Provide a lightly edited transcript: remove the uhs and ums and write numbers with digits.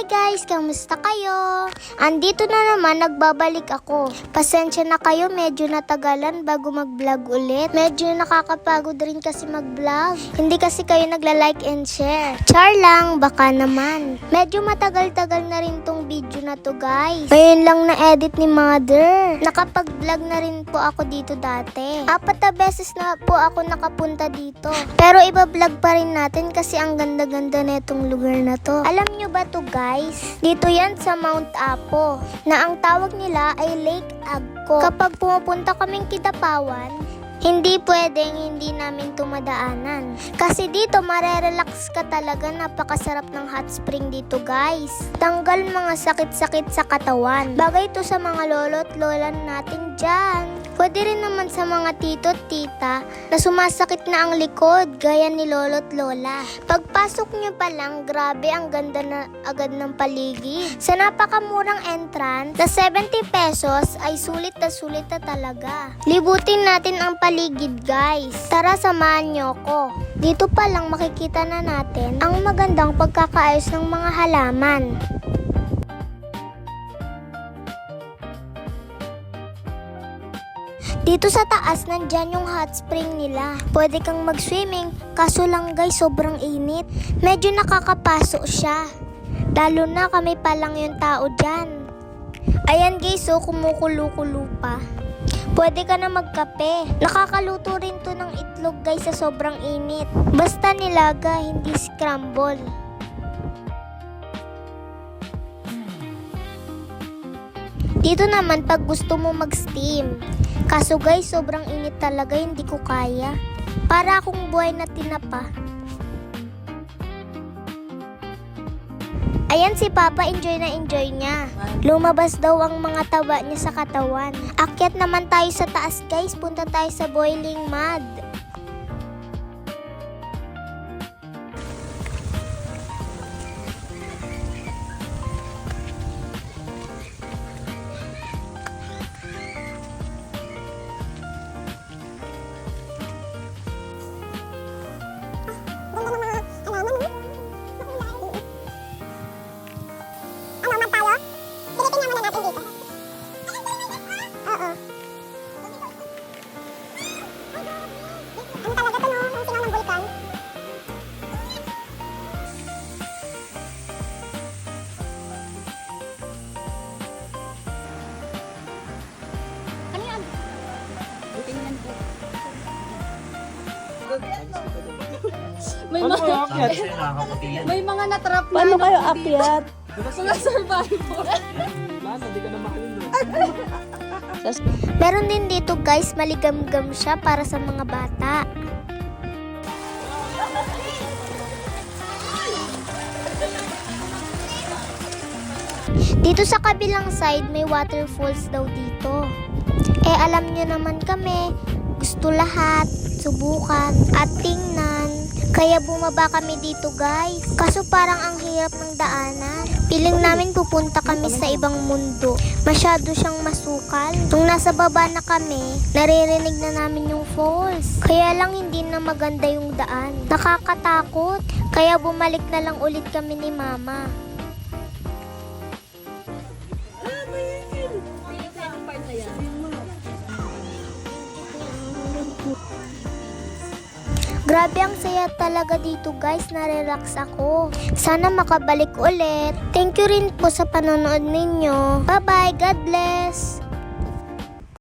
guys, kamusta kayo? Andito na naman, nagbabalik ako. Pasensya na kayo, medyo natagalan bago mag-vlog ulit. Medyo nakakapagod rin kasi mag-vlog. Hindi kasi kayo nagla-like and share. Char lang, baka naman. Medyo matagal-tagal na rin tong video na to guys. Ngayon lang na-edit ni mother. Nakapag-vlog na rin po ako dito dati. 4 na beses na po ako nakapunta dito. Pero iba-vlog pa rin natin kasi ang ganda-ganda na itong lugar na to. Alam nyo ba to guys? Dito yan sa Mount Apo, na ang tawag nila ay Lake Agco. Kapag pumupunta kaming Kidapawan, hindi pwedeng hindi namin tumadaanan. Kasi dito marerelax ka talaga, napakasarap ng hot spring dito guys. Tanggal mga sakit-sakit sa katawan. Bagay ito sa mga lolo't lola natin dyan. Pwede rin naman sa mga tito at tita na sumasakit na ang likod gaya ni lolo't lola. Pagpasok nyo pa lang, grabe ang ganda na agad ng paligid. Sa napakamurang entrance na 70 pesos ay sulit na talaga. Libutin natin ang paligid guys. Tara, samahan nyo ko. Dito pa lang makikita na natin ang magandang pagkakaayos ng mga halaman. Dito sa taas, nandyan yung hot spring nila. Pwede kang mag-swimming, kaso lang guys, sobrang init. Medyo nakakapaso siya. Lalo na kami pa lang yung tao dyan. Ayan guys, so kumukulo-kulo pa. Pwede ka na magkape. Nakakaluto rin to ng itlog guys sa sobrang init. Basta nilaga, hindi scramble. Dito naman pag gusto mo mag-steam. Kaso guys, sobrang init talaga, hindi ko kaya. Para akong buhay na tinapa. Ayan si Papa, enjoy na enjoy niya. Lumabas daw ang mga taba niya sa katawan. Akyat naman tayo sa taas guys, punta tayo sa boiling mud. May mga natrap na. Paano kayo akyat? Mga survivor. Hindi ka na makalino. Meron din dito guys, maligam-gam siya para sa mga bata. Dito sa kabilang side, may waterfalls daw dito. Alam nyo naman kami, gusto lahat, subukan, at tingnan. Kaya bumaba kami dito guys. Kaso parang ang hirap ng daanan. Piling namin pupunta kami sa ibang mundo. Masyado siyang masukal. Nung nasa baba na kami, naririnig na namin yung falls. Kaya lang hindi na maganda yung daan. Nakakatakot. Kaya bumalik na lang ulit kami ni Mama. Grabe, ang saya talaga dito guys, na-relax ako. Sana makabalik ulit. Thank you rin po sa panonood ninyo. Bye bye, God bless!